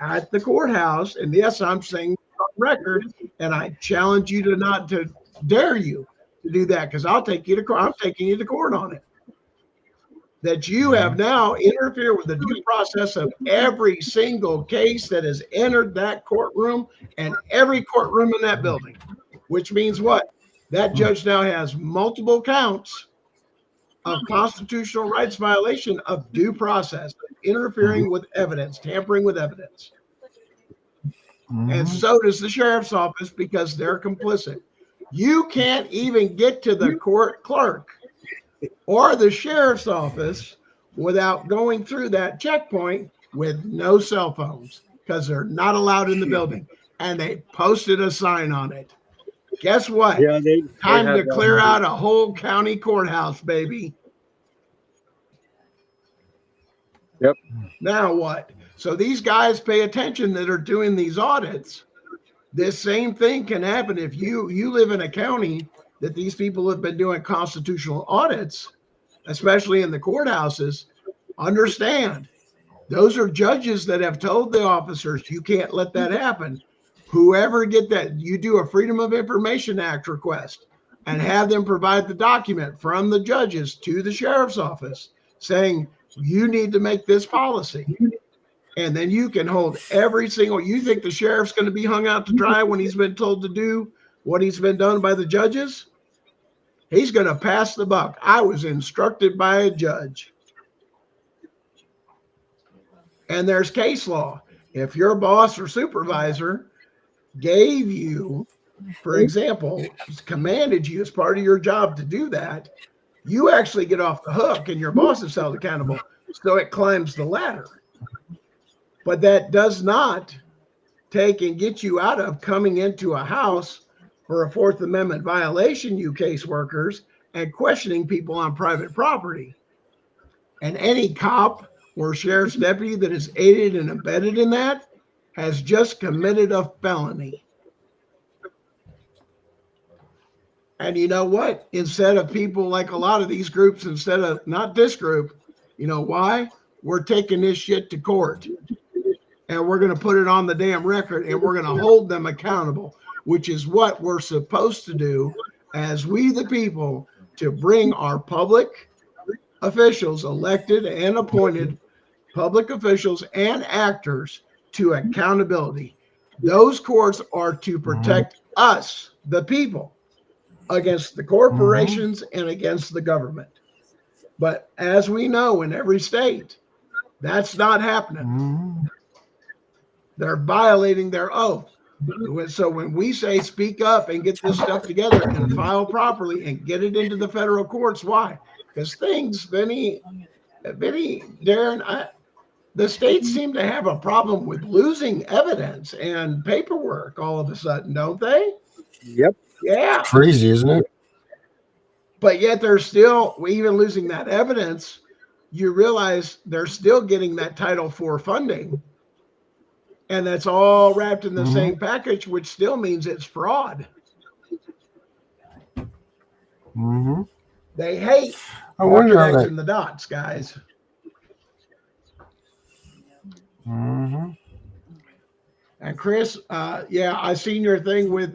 at the courthouse. And yes, I'm saying on record, and I challenge you to not to dare you to do that, because I'm taking you to court on it. That you have now interfered with the due process of every single case that has entered that courtroom and every courtroom in that building, which means what? That judge now has multiple counts of constitutional rights violation of due process, interfering with evidence, tampering with evidence. And so does the sheriff's office, because they're complicit. You can't even get to the court clerk or the sheriff's office without going through that checkpoint with no cell phones, because they're not allowed in the building. And they posted a sign on it. Guess what? Yeah, Time to clear out a whole county courthouse, baby. Yep. Now what? So these guys pay attention that are doing these audits. This same thing can happen if you live in a county that these people have been doing constitutional audits, especially in the courthouses. Understand, those are judges that have told the officers, you can't let that happen. Whoever get that, you do a Freedom of Information Act request and have them provide the document from the judges to the sheriff's office saying, you need to make this policy. And then you can hold every single, you think the sheriff's going to be hung out to dry when he's been told to do what he's been done by the judges? He's going to pass the buck. I was instructed by a judge. And there's case law. If your boss or supervisor gave you, for example, commanded you as part of your job to do that, you actually get off the hook and your boss is held accountable. So it climbs the ladder. But that does not take and get you out of coming into a house for a Fourth Amendment violation, you caseworkers, and questioning people on private property. And any cop or sheriff's deputy that is aided and abetted in that has just committed a felony. And you know what? Instead of people like a lot of these groups, instead of not this group, you know why? We're taking this shit to court. And we're going to put it on the damn record, and we're going to hold them accountable, which is what we're supposed to do as we the people, to bring our public officials, elected and appointed public officials and actors, to accountability. Those courts are to protect us, the people, against the corporations and against the government. But as we know, in every state, that's not happening. They're violating their oath. So when we say speak up and get this stuff together and file properly and get it into the federal courts, why? Because things, Vinny, Darren, the states seem to have a problem with losing evidence and paperwork all of a sudden, don't they? Yep. Yeah. Crazy, isn't it? But yet they're still, even losing that evidence, you realize they're still getting that Title IV funding. And that's all wrapped in the same package, which still means it's fraud. They hate connecting the dots, guys. And Chris, yeah, I seen your thing with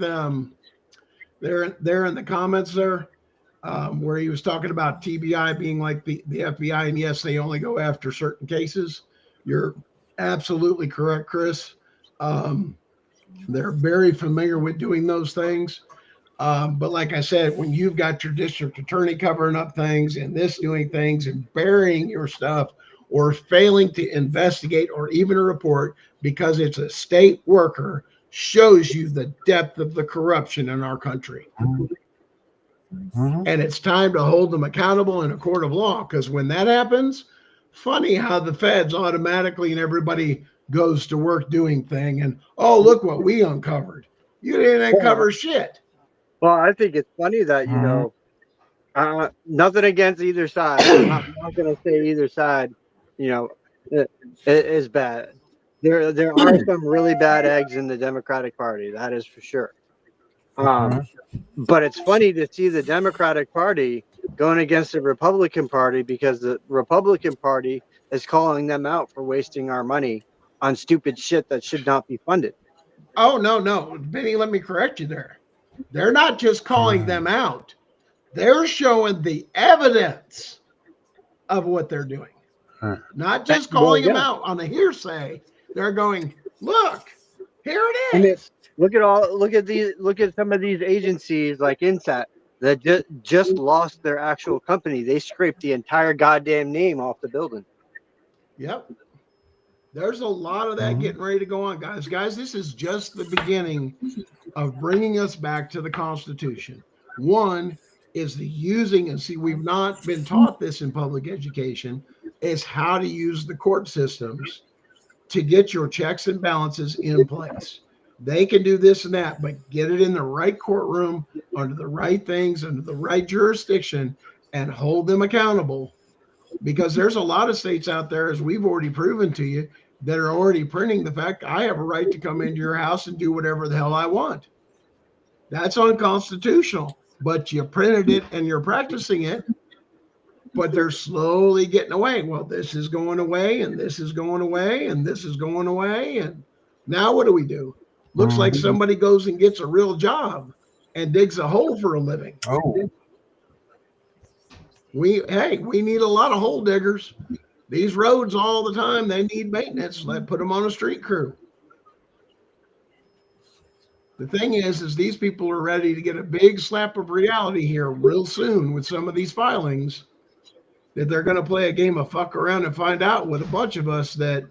there in the comments there, where he was talking about TBI being like the FBI, and yes, they only go after certain cases. You're absolutely correct, Chris. They're very familiar with doing those things. But like I said, when you've got your district attorney covering up things and this doing things and burying your stuff or failing to investigate or even a report because it's a state worker, shows you the depth of the corruption in our country. And it's time to hold them accountable in a court of law, because when that happens, funny how the feds automatically and everybody goes to work doing thing and, oh, look what we uncovered. You didn't uncover shit. Well, I think it's funny that, you know, nothing against either side. I'm not going to say either side, you know, is bad. There are some really bad eggs in the Democratic Party. That is for sure. But it's funny to see the Democratic Party going against the Republican Party, because the Republican Party is calling them out for wasting our money on stupid shit that should not be funded. Oh, no. Vinny, let me correct you there. They're not just calling them out. They're showing the evidence of what they're doing. Not just calling them out on a hearsay. They're going, look, here it is. Look at some of these agencies like INSAT that just lost their actual company. They scraped the entire goddamn name off the building. Yep. There's a lot of that getting ready to go on, guys. Guys, this is just the beginning of bringing us back to the Constitution. One is the using, and see, we've not been taught this in public education, is how to use the court systems to get your checks and balances in place. They can do this and that, but get it in the right courtroom, under the right things, under the right jurisdiction, and hold them accountable. Because there's a lot of states out there, as we've already proven to you, that are already printing the fact I have a right to come into your house and do whatever the hell I want. That's unconstitutional, but you printed it and you're practicing it, but they're slowly getting away. Well, this is going away, and this is going away, and this is going away. And now what do? Looks like somebody goes and gets a real job and digs a hole for a living. We need a lot of hole diggers. These roads all the time, they need maintenance. Let's put them on a street crew. The thing is these people are ready to get a big slap of reality here real soon with some of these filings, that they're going to play a game of fuck around and find out with a bunch of us that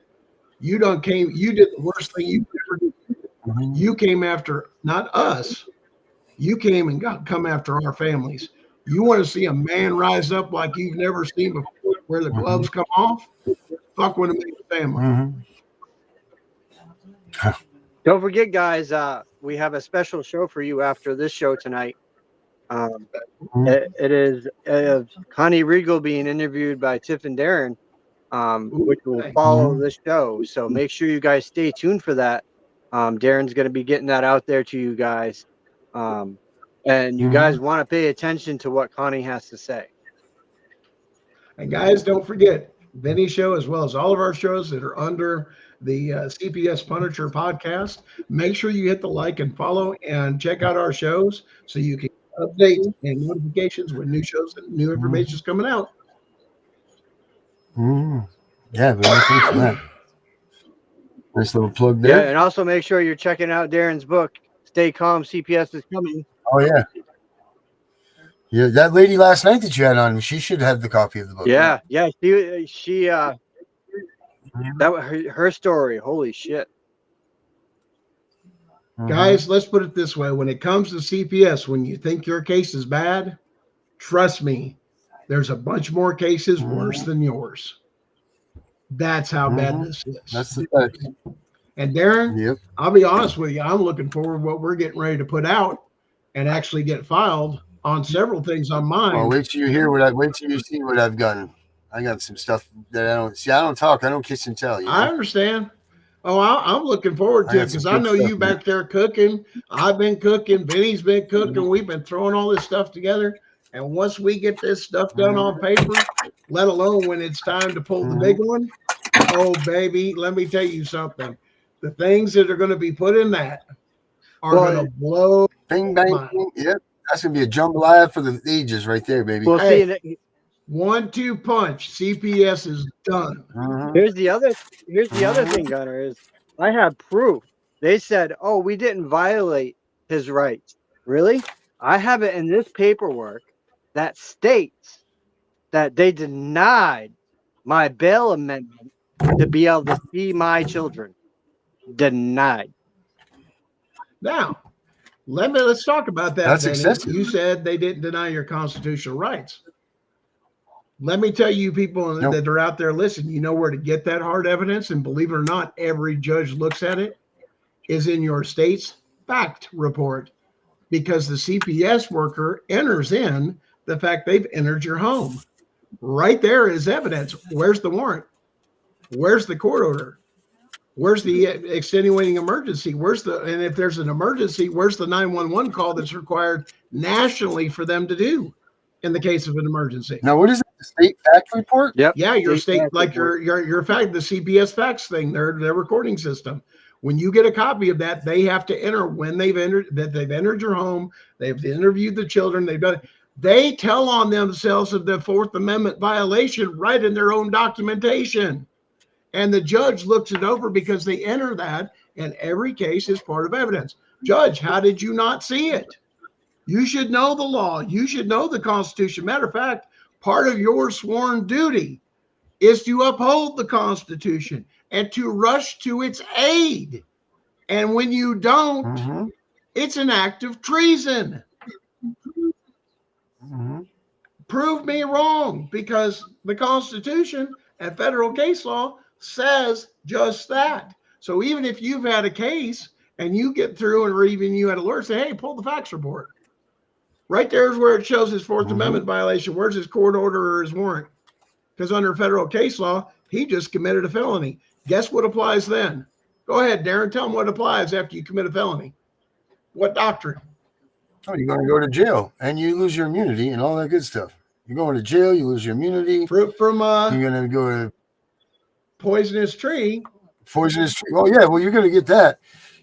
you did the worst thing you ever did. You came after, not us. You came and come after our families. You want to see a man rise up like you've never seen before, where the gloves come off? Fuck with a man's family. Don't forget, guys, we have a special show for you after this show tonight. It is Connie Regal being interviewed by Tiff and Darren, which will follow this show. So make sure you guys stay tuned for that. Darren's going to be getting that out there to you guys. And you guys want to pay attention to what Connie has to say. And guys, don't forget Vinny's show, as well as all of our shows that are under the CPS Punisher podcast. Make sure you hit the like and follow and check out our shows so you can get updates and notifications when new shows and new information is coming out. Yeah, but thanks for that. Nice little plug there. Yeah, and also make sure you're checking out Darren's book, Stay Calm, CPS is Coming. Oh, yeah. Yeah, that lady last night that you had on, she should have the copy of the book. Yeah, yeah. She that her story. Holy shit. Guys, let's put it this way. When it comes to CPS, when you think your case is bad, trust me, there's a bunch more cases worse than yours. That's how bad this is. That's the fact. And Darren, I'll be honest with you, I'm looking forward to what we're getting ready to put out and actually get filed on several things on mine. Well, wait till you hear wait till you see what I've done. I got some stuff that I don't see. I don't talk. I don't kiss and tell. You know? I understand. Oh, I'm looking forward to it because I know you back there cooking. I've been cooking. Vinny's been cooking. We've been throwing all this stuff together. And once we get this stuff done on paper, let alone when it's time to pull the big one, oh, baby, let me tell you something. The things that are going to be put in that are going to blow. Bing, bang, bing. Yep. That's going to be a jambalaya for the ages right there, baby. Well, see, 1-2 punch. CPS is done. Here's the other thing, Gunner, is I have proof. They said, oh, we didn't violate his rights. Really? I have it in this paperwork that states that they denied my bail amendment to be able to see my children. Denied. Now, let's talk about that. That's excessive. You said they didn't deny your constitutional rights. Let me tell you, people that are out there listening, you know where to get that hard evidence. And believe it or not, every judge looks at it, is in your state's fact report, because the CPS worker enters in the fact they've entered your home. Right there is evidence. Where's the warrant? Where's the court order? Where's the extenuating emergency? And if there's an emergency, where's the 911 call that's required nationally for them to do in the case of an emergency? Now, what is it? The state fact report? Yep. Yeah, your state, like your fact, the CPS facts thing, their recording system. When you get a copy of that, they have to enter when they've entered your home, they've interviewed the children, they've done. They tell on themselves of the Fourth Amendment violation right in their own documentation. And the judge looks it over because they enter that, and every case is part of evidence. Judge, how did you not see it? You should know the law. You should know the Constitution. Matter of fact, part of your sworn duty is to uphold the Constitution and to rush to its aid. And when you don't, it's an act of treason. Prove me wrong, because the Constitution and federal case law says just that. So even if you've had a case and you get through, and or even you had a lawyer say, hey, pull the facts report. Right there is where it shows his Fourth Amendment violation. Where's his court order or his warrant? Because under federal case law, he just committed a felony. Guess what applies then? Go ahead, Darren. Tell them what applies after you commit a felony. What doctrine? Oh, you're going to go to jail and you lose your immunity and all that good stuff. You're going to jail, you lose your immunity. Fruit from you're going to go to poisonous tree. Poisonous tree. Oh, yeah. Well, you're going to get that.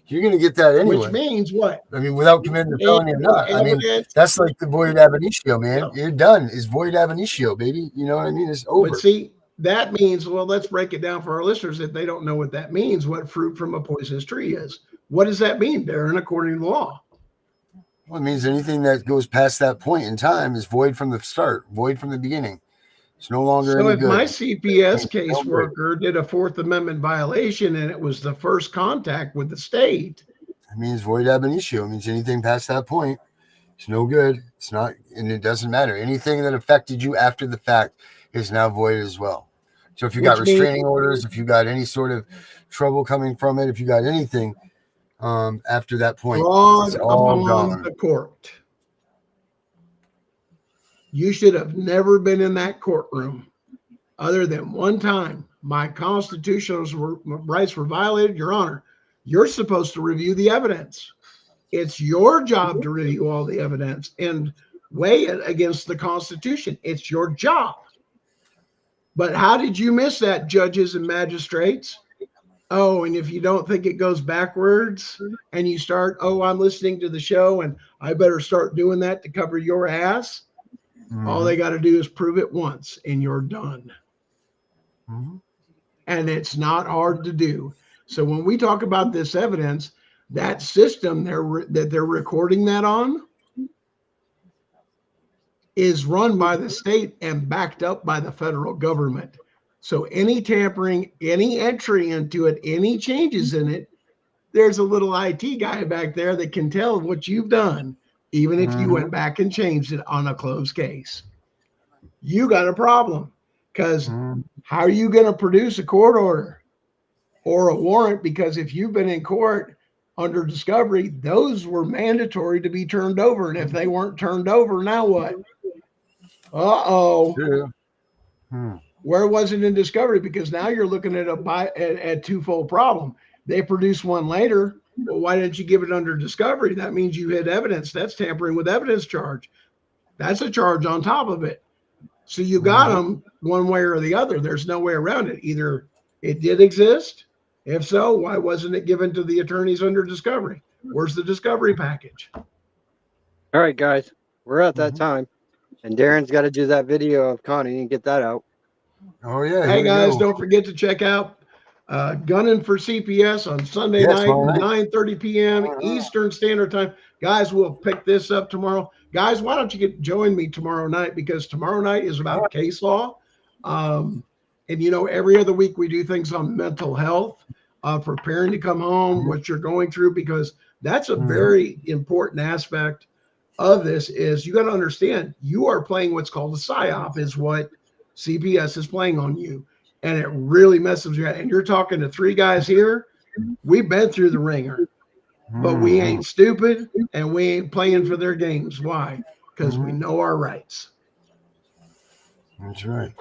You're going to get that anyway. Which means what? I mean, without committing a felony or not. I mean, that's like the void ab initio, man. You're done. It's void ab initio, baby. You know what I mean? It's over. But see, that means, well, let's break it down for our listeners if they don't know what that means, what fruit from a poisonous tree is. What does that mean, Darren, according to the law? Well, it means anything that goes past that point in time is void from the start, void from the beginning. It's no longer any good. So if my CPS caseworker did a Fourth Amendment violation and it was the first contact with the state, it means void ab initio. It means anything past that point, it's no good. It's not, and it doesn't matter. Anything that affected you after the fact is now void as well. So if you got Which means- restraining orders, if you got any sort of trouble coming from it, if you got anything after that point, Fraud it's all upon gone. the court. You should have never been in that courtroom other than one time. My constitutional rights were violated. Your Honor, you're supposed to review the evidence. It's your job to review all the evidence and weigh it against the Constitution. It's your job. But how did you miss that, judges and magistrates? Oh, and if you don't think it goes backwards and you start, oh, I'm listening to the show and I better start doing that to cover your ass. All they got to do is prove it once and you're done. And it's not hard to do. So when we talk about this evidence, that system that they're recording that on is run by the state and backed up by the federal government. So any tampering, any entry into it, any changes in it, there's a little IT guy back there that can tell what you've done, even if you went back and changed it on a closed case. You got a problem, because how are you going to produce a court order or a warrant? Because if you've been in court under discovery, those were mandatory to be turned over. And if they weren't turned over, now what? Where was it in discovery? Because now you're looking at a twofold problem. They produce one later. Well, why didn't you give it under discovery? That means you hid evidence. That's tampering with evidence charge. That's a charge on top of it. So you got them one way or the other. There's no way around it. Either it did exist. If so, why wasn't it given to the attorneys under discovery? Where's the discovery package? All right, guys, we're at that time. And Darren's got to do that video of Connie and get that out. Oh, yeah. Hey, guys, don't forget to check out Gunning for CPS on Sunday night, 9:30 p.m. Eastern Standard Time. Guys, we'll pick this up tomorrow. Guys, why don't you join me tomorrow night? Because tomorrow night is about case law. And, you know, every other week we do things on mental health, preparing to come home, what you're going through, because that's a very important aspect of this. Is you got to understand you are playing what's called a PSYOP, is what CPS is playing on you. And it really messes with you. And you're talking to three guys here. We've been through the ringer, but we ain't stupid and we ain't playing for their games. Why? Because we know our rights. That's right.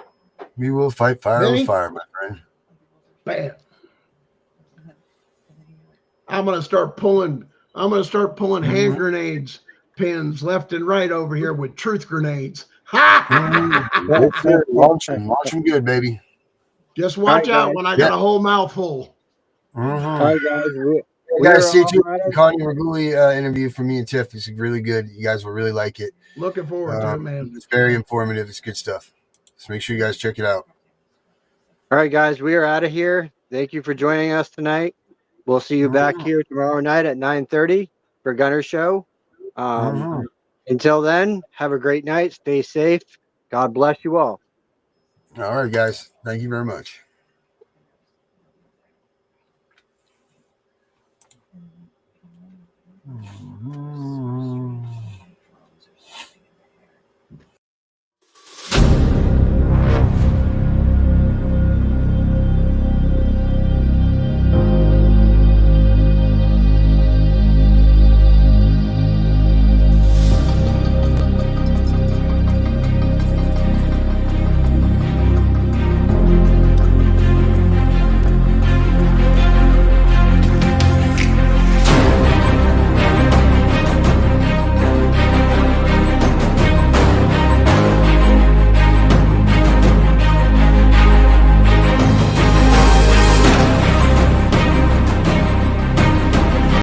We will fight fire with fire, my friend. Bam. I'm gonna start pulling hand grenades pins left and right over here with truth grenades. Launch them good, baby. Just watch out when I got a whole mouthful. All right, guys. You guys stay tuned for the Connie Reguli interview for me and Tiff. It's really good. You guys will really like it. Looking forward to it, man. It's very informative. It's good stuff. So make sure you guys check it out. All right, guys, we are out of here. Thank you for joining us tonight. We'll see you back here tomorrow night at 9:30 for Gunner Show. Until then, have a great night. Stay safe. God bless you all. All right, guys. Thank you very much.